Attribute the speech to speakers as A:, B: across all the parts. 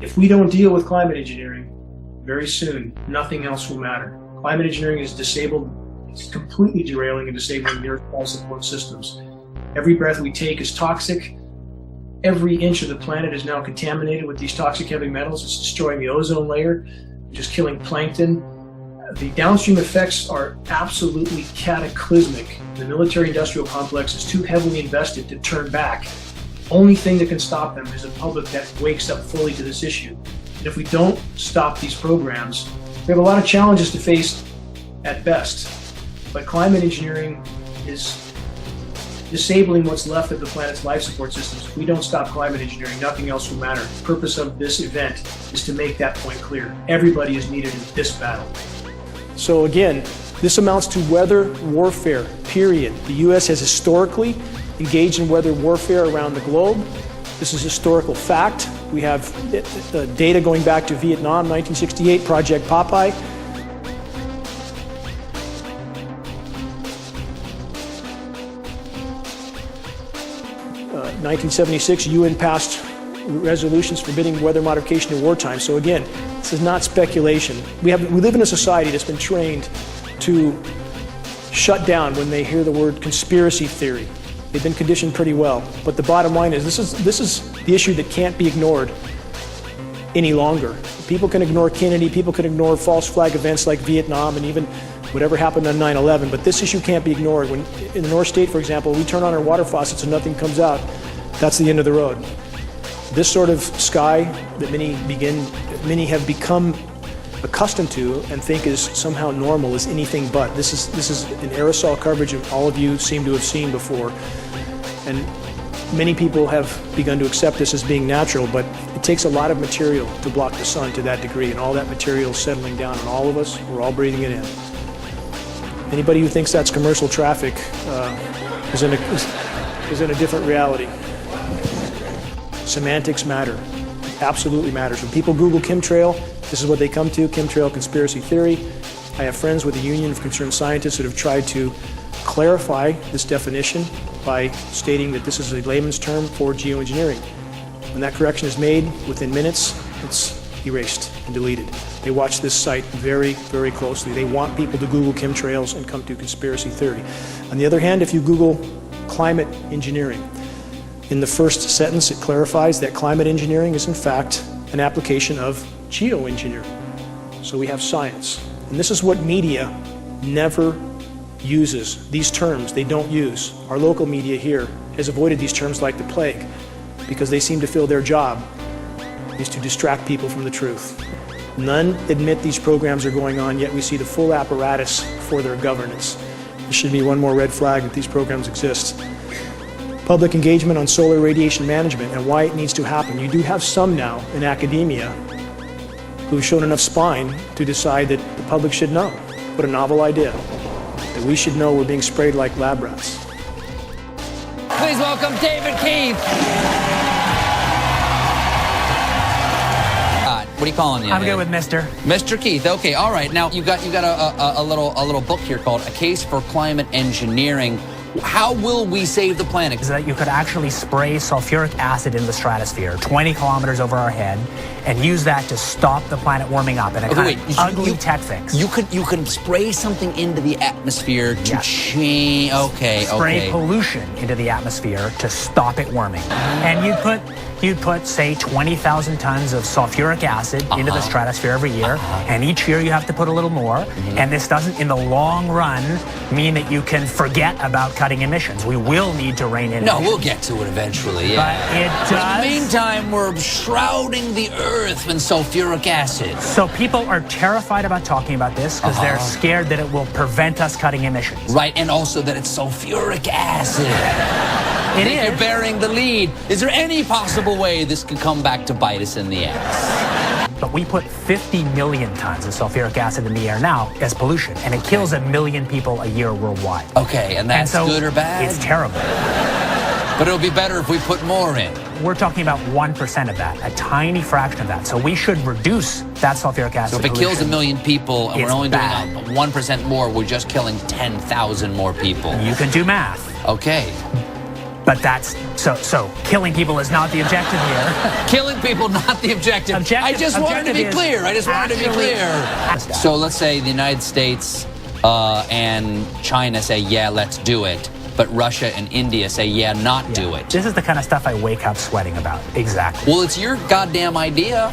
A: If we don't deal with climate engineering, very soon, nothing else will matter. Climate engineering is it's completely derailing and disabling the Earth's life support systems. Every breath we take is toxic. Every inch of the planet is now contaminated with these toxic heavy metals. It's destroying the ozone layer, just killing plankton. The downstream effects are absolutely cataclysmic. The military-industrial complex is too heavily invested to turn back. Only thing that can stop them is a public that wakes up fully to this issue. And if we don't stop these programs, we have a lot of challenges to face at best. But climate engineering is disabling what's left of the planet's life support systems. If we don't stop climate engineering, nothing else will matter. The purpose of this event is to make that point clear. Everybody is needed in this battle.
B: So again, this amounts to weather warfare, period. The U.S. has historically engaged in weather warfare around the globe. This is historical fact. We have data going back to Vietnam, 1968, Project Popeye. 1976, UN passed resolutions forbidding weather modification in wartime. So again, this is not speculation. We live in a society that's been trained to shut down when they hear the word conspiracy theory. They've been conditioned pretty well. But the bottom line is this is the issue that can't be ignored any longer. People can ignore Kennedy, people can ignore false flag events like Vietnam and even whatever happened on 9/11, but this issue can't be ignored. When in the North State, for example, we turn on our water faucets and nothing comes out, that's the end of the road. This sort of sky that many have become accustomed to and think is somehow normal is anything but. This is an aerosol coverage that all of you seem to have seen before. And many people have begun to accept this as being natural, but it takes a lot of material to block the sun to that degree, and all that material is settling down on all of us. We're all breathing it in. Anybody who thinks that's commercial traffic is in a different reality. Semantics matter. Absolutely matters. When people Google chemtrail, this is what they come to, chemtrail conspiracy theory. I have friends with the Union of Concerned Scientists that have tried to clarify this definition by stating that this is a layman's term for geoengineering. When that correction is made, within minutes, it's erased and deleted. They watch this site very, very closely. They want people to Google chemtrails and come to conspiracy theory. On the other hand, if you Google climate engineering, in the first sentence it clarifies that climate engineering is in fact an application of geoengineering. So we have science. And this is what media never uses. These terms they don't use. Our local media here has avoided these terms like the plague because they seem to feel their job is to distract people from the truth. None admit these programs are going on, yet we see the full apparatus for their governance. This should be one more red flag that these programs exist. Public engagement on solar radiation management and why it needs to happen. You do have some now in academia who've shown enough spine to decide that the public should know. What a novel idea. That we should know we're being sprayed like lab rats.
C: Please welcome David Keith. What are you calling you?
D: I'm good with
C: Mr. Keith. Okay, all right. Now you got a little book here called A Case for Climate Engineering. How will we save the planet?
D: Is that you could actually spray sulfuric acid in the stratosphere 20 kilometers over our head and use that to stop the planet warming up in a ugly tech fix.
C: You can spray something into the atmosphere to change.
D: Spray pollution into the atmosphere to stop it warming. And you'd put, say, 20,000 tons of sulfuric acid into the stratosphere every year, and each year you have to put a little more. And this doesn't, in the long run, mean that you can forget about cutting emissions. We will need to rein in emissions.
C: We'll get to it eventually, yeah.
D: But it does.
C: In the meantime, we're shrouding the earth in sulfuric acid.
D: So people are terrified about talking about this because they're scared that it will prevent us cutting emissions.
C: Right, and also that it's sulfuric acid. You're bearing the lead. Is there any possible way this could come back to bite us in the ass?
D: But we put 50 million tons of sulfuric acid in the air now as pollution, and it kills 1 million people a year worldwide.
C: Okay, and that's good or bad?
D: It's terrible.
C: But it'll be better if we put more in.
D: We're talking about 1% of that, a tiny fraction of that. So we should reduce that sulfuric acid.
C: So if it kills 1 million people and we're only doing 1% more, we're just killing 10,000 more people.
D: You can do math.
C: Okay.
D: But that's so killing people is not the objective here.
C: Killing people, not the objective. I just wanted to be clear. So let's say the United States and China say, yeah, let's do it. But Russia and India say, yeah, not do it.
D: This is the kind of stuff I wake up sweating about. Exactly.
C: Well, it's your goddamn idea.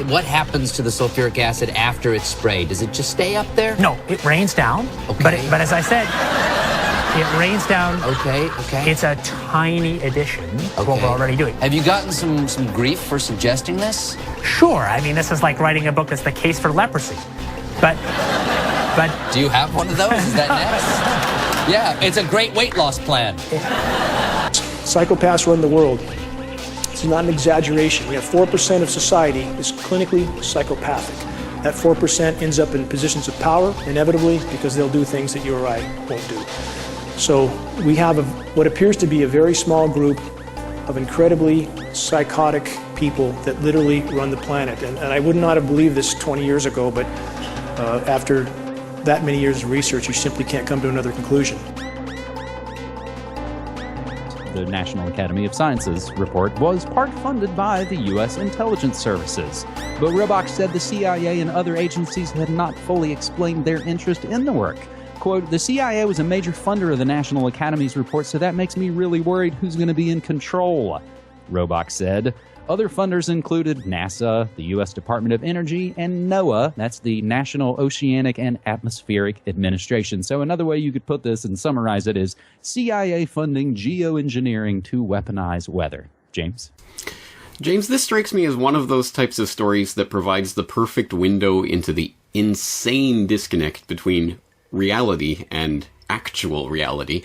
C: What happens to the sulfuric acid after it's sprayed? Does it just stay up there?
D: No, it rains down.
C: Okay.
D: But as I said, it rains down.
C: Okay.
D: It's a tiny addition to what we're already doing.
C: Have you gotten some grief for suggesting this?
D: Sure. I mean, this is like writing a book that's the case for leprosy. But
C: do you have one of those? Is that next? Yeah, it's a great weight loss plan.
B: Psychopaths run the world. It's not an exaggeration. We have 4% of society is clinically psychopathic. That 4% ends up in positions of power, inevitably, because they'll do things that you or I won't do. So we have what appears to be a very small group of incredibly psychotic people that literally run the planet. And I would not have believed this 20 years ago, but after that many years of research, you simply can't come to another conclusion.
E: The National Academy of Sciences report was part funded by the U.S. intelligence services. But Robach said the CIA and other agencies had not fully explained their interest in the work. Quote, the CIA was a major funder of the National Academy's report, so that makes me really worried who's going to be in control, Robach said. Other funders included NASA, the U.S. Department of Energy, and NOAA, that's the National Oceanic and Atmospheric Administration. So another way you could put this and summarize it is CIA funding geoengineering to weaponize weather. James?
F: James, this strikes me as one of those types of stories that provides the perfect window into the insane disconnect between reality and actual reality,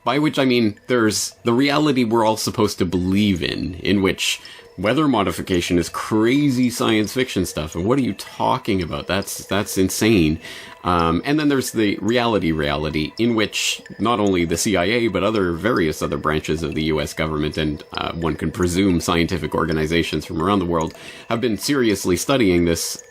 F: by which I mean there's the reality we're all supposed to believe in which weather modification is crazy science fiction stuff, and what are you talking about? That's insane. And then there's the reality in which not only the CIA but various other branches of the U.S. government and one can presume scientific organizations from around the world have been seriously studying this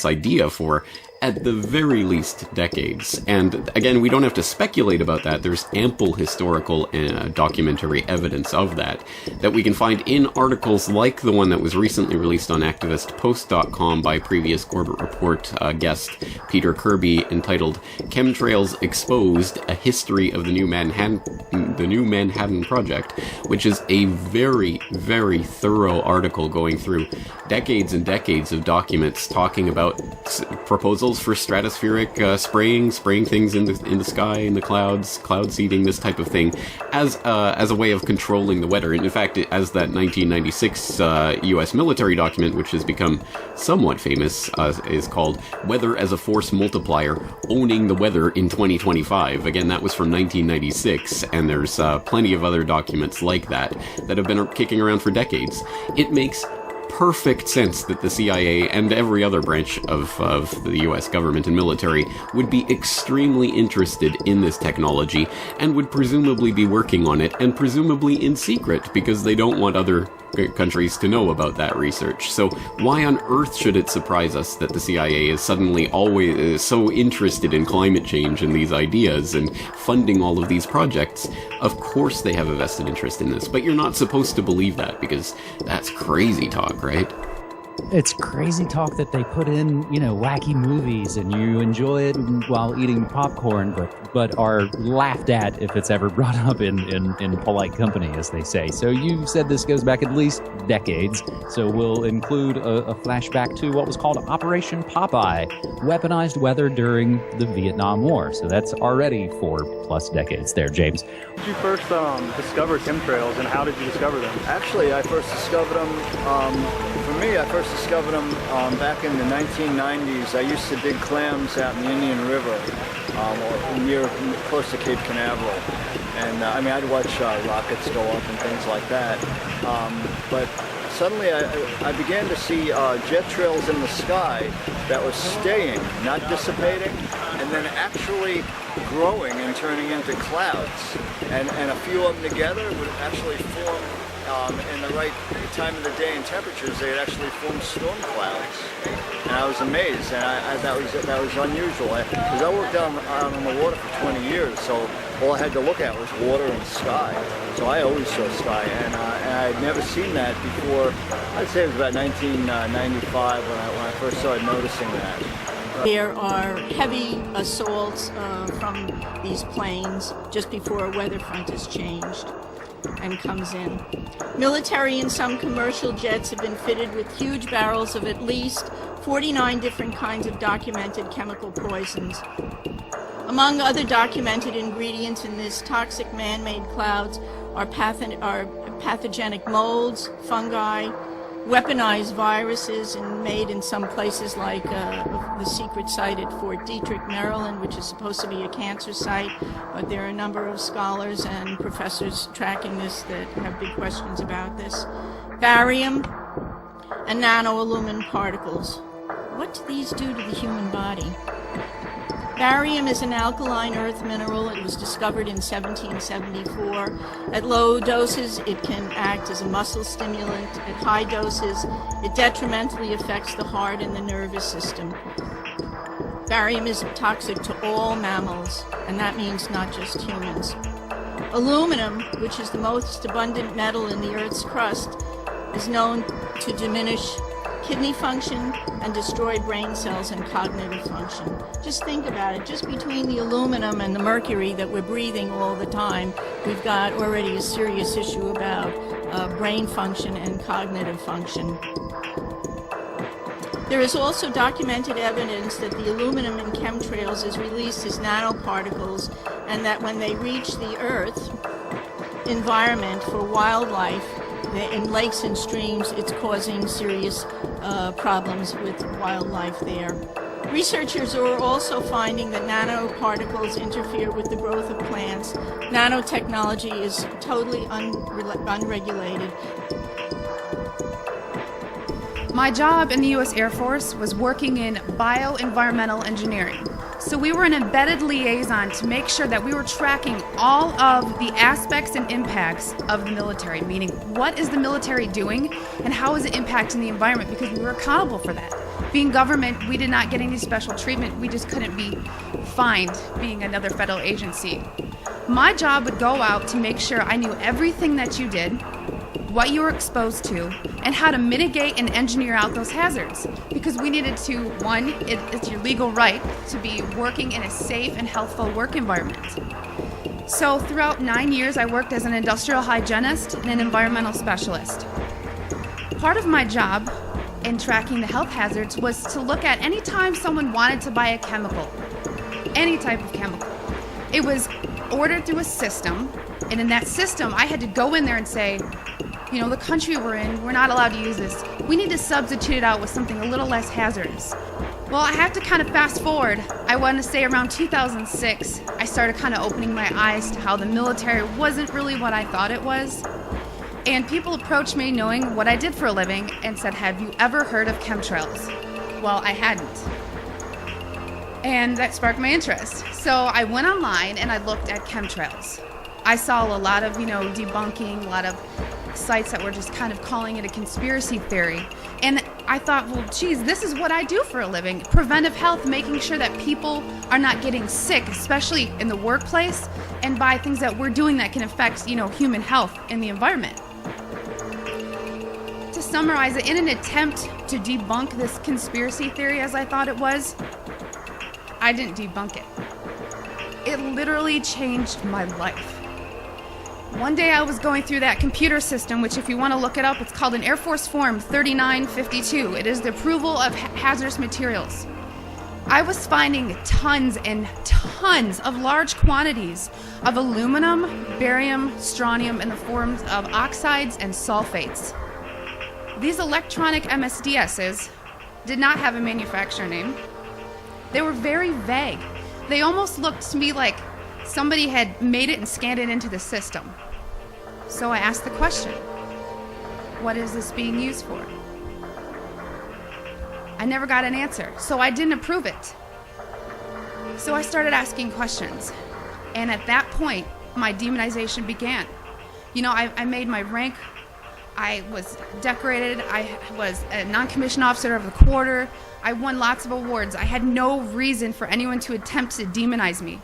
F: idea for, at the very least, decades. And again, we don't have to speculate about that. There's ample historical documentary evidence of that we can find in articles like the one that was recently released on activistpost.com by previous Corbett Report guest Peter Kirby, entitled Chemtrails Exposed, A History of the New Manhattan Project, which is a very, very thorough article going through decades and decades of documents talking about proposals for stratospheric spraying things in the sky, in the clouds, cloud seeding, this type of thing, as a way of controlling the weather. And in fact, as that 1996 U.S. military document, which has become somewhat famous, is called Weather as a Force Multiplier, Owning the Weather in 2025. Again, that was from 1996, and there's plenty of other documents like that have been kicking around for decades. It makes perfect sense that the CIA and every other branch of the US government and military would be extremely interested in this technology and would presumably be working on it, and presumably in secret, because they don't want other countries to know about that research. So why on earth should it surprise us that the CIA is suddenly always so interested in climate change and these ideas and funding all of these projects? Of course they have a vested interest in this, but you're not supposed to believe that, because that's crazy talk, right?
E: It's crazy talk that they put in, wacky movies, and you enjoy it while eating popcorn, but are laughed at if it's ever brought up in polite company, as they say. So you said this goes back at least decades, so we'll include a flashback to what was called Operation Popeye, weaponized weather during the Vietnam War. So that's already 4+ decades there, James.
G: How did you first discover chemtrails, and how did you discover them?
H: Actually, I first discovered them, I first discovered them back in the 1990s. I used to dig clams out in the Indian River, close to Cape Canaveral. And I'd watch rockets go up and things like that. But suddenly I began to see jet trails in the sky that was staying, not dissipating, and then actually growing and turning into clouds. And a few of them together would actually form, in the right time of the day and temperatures, they would actually form storm clouds. And I was amazed, and that was unusual. Because I worked out on the water for 20 years, so all I had to look at was water and sky. So I always saw sky, and I'd never seen that before. I'd say it was about 1995 when I first started noticing that.
I: There are heavy assaults from these planes just before a weather front is changed and comes in. Military and some commercial jets have been fitted with huge barrels of at least 49 different kinds of documented chemical poisons. Among other documented ingredients in this toxic man-made clouds are pathogenic molds, fungi, weaponized viruses, and made in some places like the secret site at Fort Detrick, Maryland, which is supposed to be a cancer site, but there are a number of scholars and professors tracking this that have big questions about this. Barium and nanoaluminum particles. What do these do to the human body? Barium is an alkaline earth mineral. It was discovered in 1774. At low doses, it can act as a muscle stimulant. At high doses, it detrimentally affects the heart and the nervous system. Barium is toxic to all mammals, and that means not just humans. Aluminum, which is the most abundant metal in the Earth's crust, is known to diminish kidney function and destroy brain cells and cognitive function. Just think about it. Just between the aluminum and the mercury that we're breathing all the time, we've got already a serious issue about brain function and cognitive function. There is also documented evidence that the aluminum in chemtrails is released as nanoparticles, and that when they reach the Earth environment for wildlife, in lakes and streams, it's causing serious problems with wildlife there. Researchers are also finding that nanoparticles interfere with the growth of plants. Nanotechnology is totally unregulated.
J: My job in the U.S. Air Force was working in bioenvironmental engineering. So we were an embedded liaison to make sure that we were tracking all of the aspects and impacts of the military, meaning what is the military doing and how is it impacting the environment, because we were accountable for that. Being government, we did not get any special treatment. We just couldn't be fined being another federal agency. My job would go out to make sure I knew everything that you did, what you were exposed to, and how to mitigate and engineer out those hazards. Because we needed to, one, it's your legal right to be working in a safe and healthful work environment. So throughout 9 years, I worked as an industrial hygienist and an environmental specialist. Part of my job in tracking the health hazards was to look at any time someone wanted to buy a chemical, any type of chemical. It was ordered through a system, and in that system, I had to go in there and say, you know, the country we're in, we're not allowed to use this. We need to substitute it out with something a little less hazardous. Well, I have to kind of fast forward. I want to say around 2006, I started kind of opening my eyes to how the military wasn't really what I thought it was. And people approached me knowing what I did for a living and said, have you ever heard of chemtrails? Well, I hadn't. And that sparked my interest. So I went online and I looked at chemtrails. I saw a lot of, debunking, a lot of sites that were just kind of calling it a conspiracy theory. And I thought, well, geez, this is what I do for a living. Preventive health, making sure that people are not getting sick, especially in the workplace, and by things that we're doing that can affect, human health and the environment. To summarize it, in an attempt to debunk this conspiracy theory as I thought it was, I didn't debunk it. It literally changed my life. One day I was going through that computer system, which if you want to look it up, it's called an Air Force Form 3952. It is the approval of hazardous materials. I was finding tons and tons of large quantities of aluminum, barium, strontium in the forms of oxides and sulfates. These electronic MSDSs did not have a manufacturer name. They were very vague. They almost looked to me like somebody had made it and scanned it into the system. So I asked the question, what is this being used for? I never got an answer, so I didn't approve it. So I started asking questions. And at that point, my demonization began. I made my rank. I was decorated. I was a non-commissioned officer of the quarter. I won lots of awards. I had no reason for anyone to attempt to demonize me.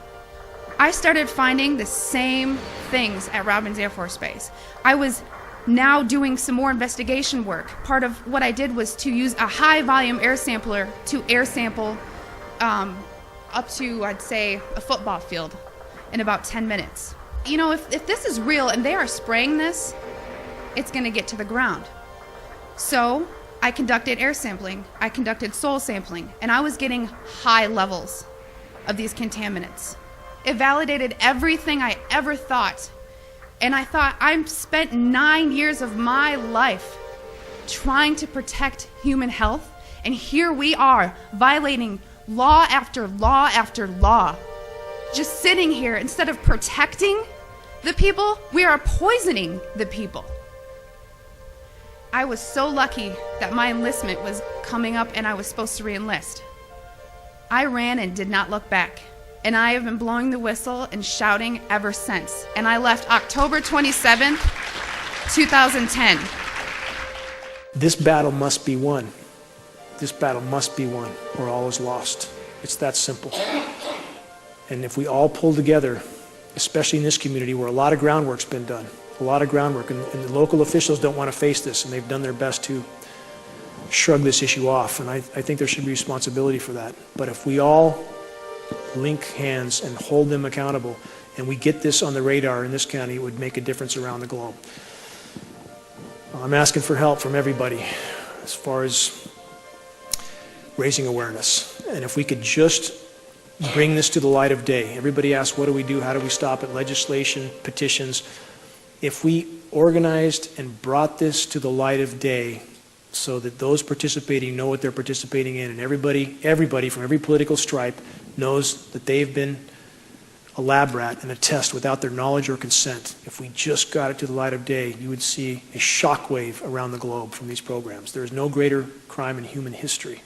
J: I started finding the same things at Robins Air Force Base. I was now doing some more investigation work. Part of what I did was to use a high volume air sampler to air sample up to, I'd say, a football field in about 10 minutes. You know, if this is real and they are spraying this, it's going to get to the ground. So I conducted air sampling, I conducted soil sampling, and I was getting high levels of these contaminants. It validated everything I ever thought. And I thought, I've spent 9 years of my life trying to protect human health, and here we are violating law after law after law. Just sitting here, instead of protecting the people, we are poisoning the people. I was so lucky that my enlistment was coming up and I was supposed to re-enlist. I ran and did not look back. And I have been blowing the whistle and shouting ever since. And I left October 27th, 2010.
B: This battle must be won. This battle must be won, or all is lost. It's that simple. And if we all pull together, especially in this community where a lot of groundwork's been done, a lot of groundwork, and the local officials don't want to face this, and they've done their best to shrug this issue off, and I think there should be responsibility for that. But if we all link hands and hold them accountable, and we get this on the radar in this county, it would make a difference around the globe. I'm asking for help from everybody as far as raising awareness. And if we could just bring this to the light of day. Everybody asks, what do we do? How do we stop it? Legislation, petitions. If we organized and brought this to the light of day so that those participating know what they're participating in, and everybody from every political stripe knows that they've been a lab rat and a test without their knowledge or consent, if we just got it to the light of day, you would see a shockwave around the globe from these programs. There is no greater crime in human history.